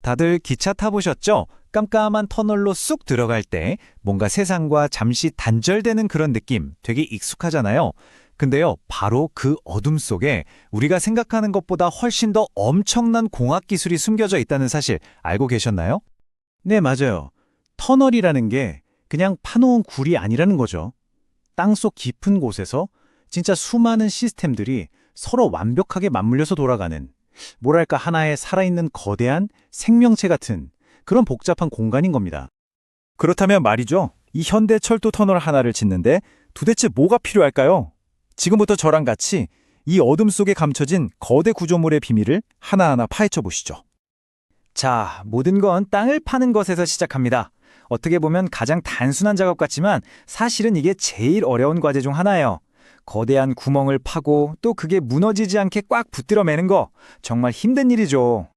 다들 기차 타보셨죠? 깜깜한 터널로 쑥 들어갈 때 뭔가 세상과 잠시 단절되는 그런 느낌 되게 익숙하잖아요. 근데요, 바로 그 어둠 속에 우리가 생각하는 것보다 훨씬 더 엄청난 공학 기술이 숨겨져 있다는 사실 알고 계셨나요? 네, 맞아요. 터널이라는 게 그냥 파놓은 굴이 아니라는 거죠. 땅속 깊은 곳에서 진짜 수많은 시스템들이 서로 완벽하게 맞물려서 돌아가는, 뭐랄까 하나의 살아있는 거대한 생명체 같은 그런 복잡한 공간인 겁니다. 그렇다면 말이죠. 이 현대 철도 터널 하나를 짓는데 도대체 뭐가 필요할까요? 지금부터 저랑 같이 이 어둠 속에 감춰진 거대 구조물의 비밀을 하나하나 파헤쳐 보시죠. 자, 모든 건 땅을 파는 것에서 시작합니다. 어떻게 보면 가장 단순한 작업 같지만 사실은 이게 제일 어려운 과제 중 하나예요. 거대한 구멍을 파고 또 그게 무너지지 않게 꽉 붙들어 매는 거 정말 힘든 일이죠.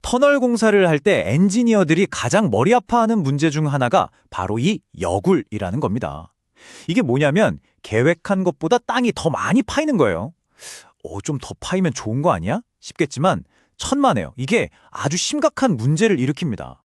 터널 공사를 할 때 엔지니어들이 가장 머리 아파하는 문제 중 하나가 바로 이 여굴이라는 겁니다. 이게 뭐냐면 계획한 것보다 땅이 더 많이 파이는 거예요. 좀 더 파이면 좋은 거 아니야? 싶겠지만 천만에요. 이게 아주 심각한 문제를 일으킵니다.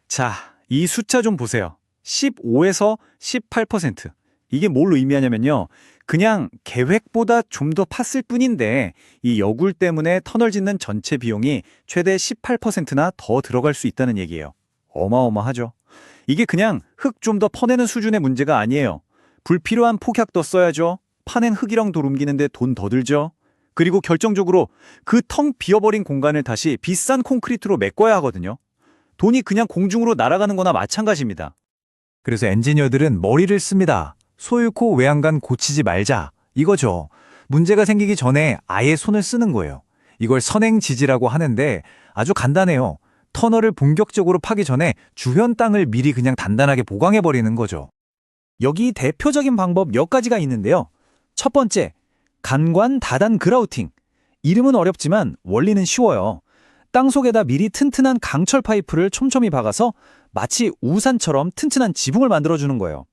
자, 이 숫자 좀 보세요. 15에서 18%. 이게 뭘 의미하냐면요. 그냥 계획보다 좀 더 팠을 뿐인데 이 여굴 때문에 터널 짓는 전체 비용이 최대 18%나 더 들어갈 수 있다는 얘기예요. 어마어마하죠. 이게 그냥 흙 좀 더 퍼내는 수준의 문제가 아니에요. 불필요한 폭약도 써야죠. 파낸 흙이랑 돌 옮기는데 돈 더 들죠. 그리고 결정적으로 그 텅 비어버린 공간을 다시 비싼 콘크리트로 메꿔야 하거든요. 돈이 그냥 공중으로 날아가는 거나 마찬가지입니다. 그래서 엔지니어들은 머리를 씁니다. 소잃고 외양간 고치지 말자. 이거죠. 문제가 생기기 전에 아예 손을 쓰는 거예요. 이걸 선행지지라고 하는데 아주 간단해요. 터널을 본격적으로 파기 전에 주변 땅을 미리 그냥 단단하게 보강해버리는 거죠. 여기 대표적인 방법 몇 가지가 있는데요. 첫 번째, 간관 다단 그라우팅. 이름은 어렵지만 원리는 쉬워요. 땅속에다 미리 튼튼한 강철 파이프를 촘촘히 박아서 마치 우산처럼 튼튼한 지붕을 만들어주는 거예요.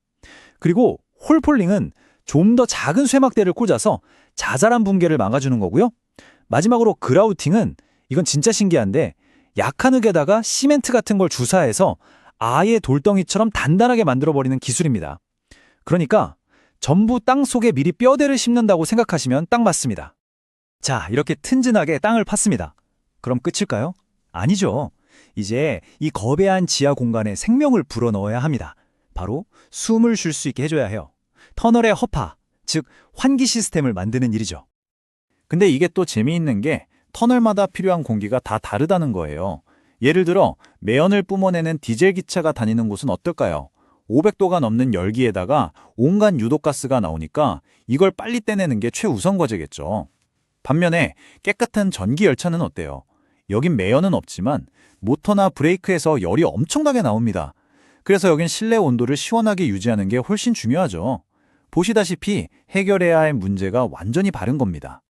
그리고 홀폴링은 좀 더 작은 쇠막대를 꽂아서 자잘한 붕괴를 막아주는 거고요. 마지막으로 그라우팅은 이건 진짜 신기한데 약한 흙에다가 시멘트 같은 걸 주사해서 아예 돌덩이처럼 단단하게 만들어버리는 기술입니다. 그러니까 전부 땅 속에 미리 뼈대를 심는다고 생각하시면 딱 맞습니다. 자, 이렇게 튼튼하게 땅을 팠습니다. 그럼 끝일까요? 아니죠. 이제 이 거대한 지하 공간에 생명을 불어넣어야 합니다. 바로 숨을 쉴 수 있게 해줘야 해요. 터널의 허파, 즉 환기 시스템을 만드는 일이죠. 근데 이게 또 재미있는 게 터널마다 필요한 공기가 다 다르다는 거예요. 예를 들어 매연을 뿜어내는 디젤 기차가 다니는 곳은 어떨까요? 500도가 넘는 열기에다가 온갖 유독가스가 나오니까 이걸 빨리 떼내는 게 최우선 과제겠죠. 반면에 깨끗한 전기 열차는 어때요? 여긴 매연은 없지만 모터나 브레이크에서 열이 엄청나게 나옵니다. 그래서 여긴 실내 온도를 시원하게 유지하는 게 훨씬 중요하죠. 보시다시피 해결해야 할 문제가 완전히 다른 겁니다.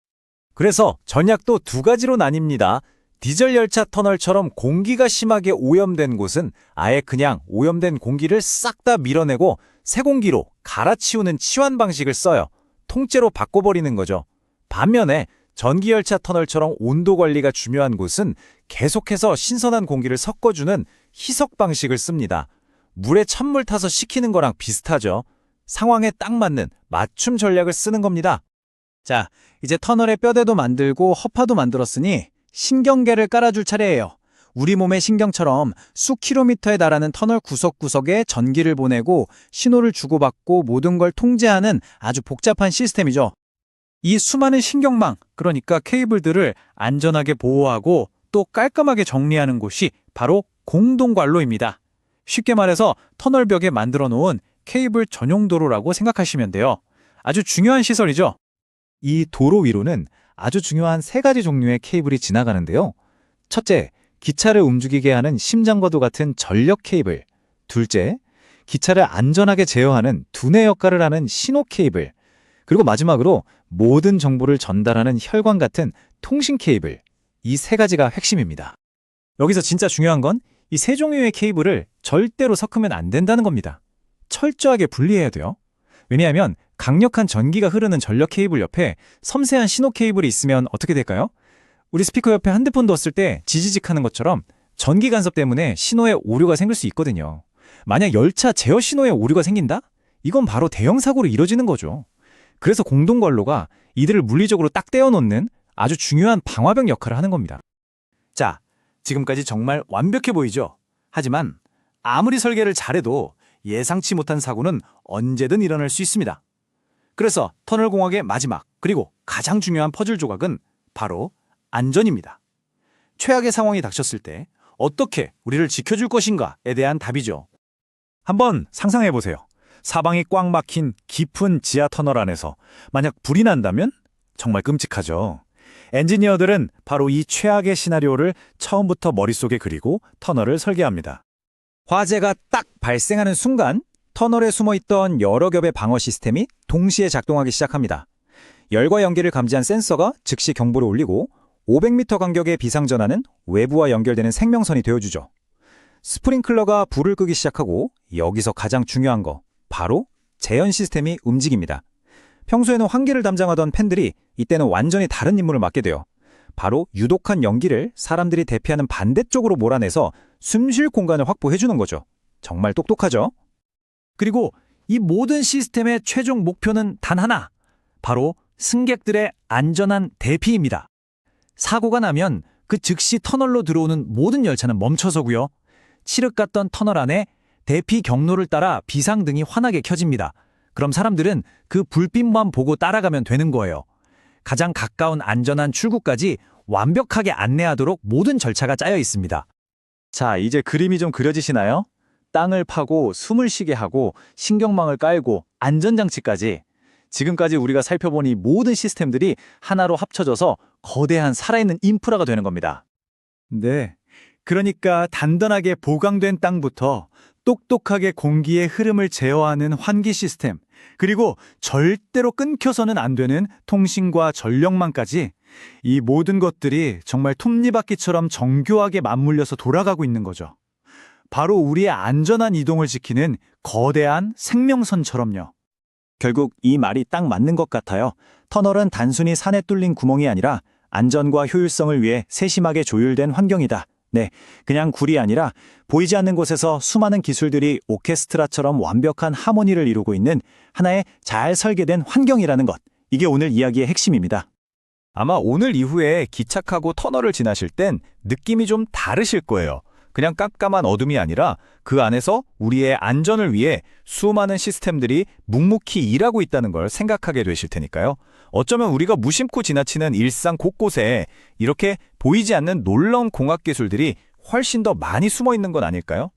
그래서 전략도 두 가지로 나뉩니다. 디젤 열차 터널처럼 공기가 심하게 오염된 곳은 아예 그냥 오염된 공기를 싹 다 밀어내고 새 공기로 갈아치우는 치환 방식을 써요. 통째로 바꿔버리는 거죠. 반면에 전기 열차 터널처럼 온도 관리가 중요한 곳은 계속해서 신선한 공기를 섞어주는 희석 방식을 씁니다. 물에 찬물 타서 식히는 거랑 비슷하죠. 상황에 딱 맞는 맞춤 전략을 쓰는 겁니다. 자, 이제 터널의 뼈대도 만들고 허파도 만들었으니 신경계를 깔아줄 차례예요. 우리 몸의 신경처럼 수 킬로미터에 달하는 터널 구석구석에 전기를 보내고 신호를 주고받고 모든 걸 통제하는 아주 복잡한 시스템이죠. 이 수많은 신경망, 그러니까 케이블들을 안전하게 보호하고 또 깔끔하게 정리하는 곳이 바로 공동관로입니다. 쉽게 말해서 터널벽에 만들어 놓은 케이블 전용 도로라고 생각하시면 돼요. 아주 중요한 시설이죠. 이 도로 위로는 아주 중요한 세 가지 종류의 케이블이 지나가는데요. 첫째, 기차를 움직이게 하는 심장과도 같은 전력 케이블. 둘째, 기차를 안전하게 제어하는 두뇌 역할을 하는 신호 케이블. 그리고 마지막으로 모든 정보를 전달하는 혈관 같은 통신 케이블. 이 세 가지가 핵심입니다. 여기서 진짜 중요한 건 이 세 종류의 케이블을 절대로 섞으면 안 된다는 겁니다. 철저하게 분리해야 돼요. 왜냐하면 강력한 전기가 흐르는 전력 케이블 옆에 섬세한 신호 케이블이 있으면 어떻게 될까요? 우리 스피커 옆에 핸드폰 뒀을 때 지지직 하는 것처럼 전기 간섭 때문에 신호에 오류가 생길 수 있거든요. 만약 열차 제어 신호에 오류가 생긴다? 이건 바로 대형 사고로 이뤄지는 거죠. 그래서 공동관로가 이들을 물리적으로 딱 떼어놓는 아주 중요한 방화벽 역할을 하는 겁니다. 자, 지금까지 정말 완벽해 보이죠? 하지만 아무리 설계를 잘해도 예상치 못한 사고는 언제든 일어날 수 있습니다. 그래서 터널공학의 마지막 그리고 가장 중요한 퍼즐 조각은 바로 안전입니다. 최악의 상황이 닥쳤을 때 어떻게 우리를 지켜줄 것인가에 대한 답이죠. 한번 상상해 보세요. 사방이 꽉 막힌 깊은 지하 터널 안에서 만약 불이 난다면 정말 끔찍하죠. 엔지니어들은 바로 이 최악의 시나리오를 처음부터 머릿속에 그리고 터널을 설계합니다. 화재가 딱 발생하는 순간 터널에 숨어있던 여러 겹의 방어 시스템이 동시에 작동하기 시작합니다. 열과 연기를 감지한 센서가 즉시 경보를 울리고 500m 간격의 비상전환은 외부와 연결되는 생명선이 되어주죠. 스프링클러가 불을 끄기 시작하고 여기서 가장 중요한 거 바로 제연 시스템이 움직입니다. 평소에는 환기를 담당하던 팬들이 이때는 완전히 다른 임무를 맡게 돼요. 바로 유독한 연기를 사람들이 대피하는 반대쪽으로 몰아내서 숨 쉴 공간을 확보해주는 거죠. 정말 똑똑하죠? 그리고 이 모든 시스템의 최종 목표는 단 하나, 바로 승객들의 안전한 대피입니다. 사고가 나면 그 즉시 터널로 들어오는 모든 열차는 멈춰서고요. 칠흑 같던 터널 안에 대피 경로를 따라 비상등이 환하게 켜집니다. 그럼 사람들은 그 불빛만 보고 따라가면 되는 거예요. 가장 가까운 안전한 출구까지 완벽하게 안내하도록 모든 절차가 짜여 있습니다. 자, 이제 그림이 좀 그려지시나요? 땅을 파고 숨을 쉬게 하고 신경망을 깔고 안전장치까지. 지금까지 우리가 살펴본 이 모든 시스템들이 하나로 합쳐져서 거대한 살아있는 인프라가 되는 겁니다. 네. 그러니까 단단하게 보강된 땅부터 똑똑하게 공기의 흐름을 제어하는 환기 시스템, 그리고 절대로 끊겨서는 안 되는 통신과 전력망까지 이 모든 것들이 정말 톱니바퀴처럼 정교하게 맞물려서 돌아가고 있는 거죠. 바로 우리의 안전한 이동을 지키는 거대한 생명선처럼요. 결국 이 말이 딱 맞는 것 같아요. 터널은 단순히 산에 뚫린 구멍이 아니라 안전과 효율성을 위해 세심하게 조율된 환경이다. 네, 그냥 굴이 아니라 보이지 않는 곳에서 수많은 기술들이 오케스트라처럼 완벽한 하모니를 이루고 있는 하나의 잘 설계된 환경이라는 것. 이게 오늘 이야기의 핵심입니다. 아마 오늘 이후에 기착하고 터널을 지나실 땐 느낌이 좀 다르실 거예요. 그냥 깜깜한 어둠이 아니라 그 안에서 우리의 안전을 위해 수많은 시스템들이 묵묵히 일하고 있다는 걸 생각하게 되실 테니까요. 어쩌면 우리가 무심코 지나치는 일상 곳곳에 이렇게 보이지 않는 놀라운 공학 기술들이 훨씬 더 많이 숨어 있는 건 아닐까요?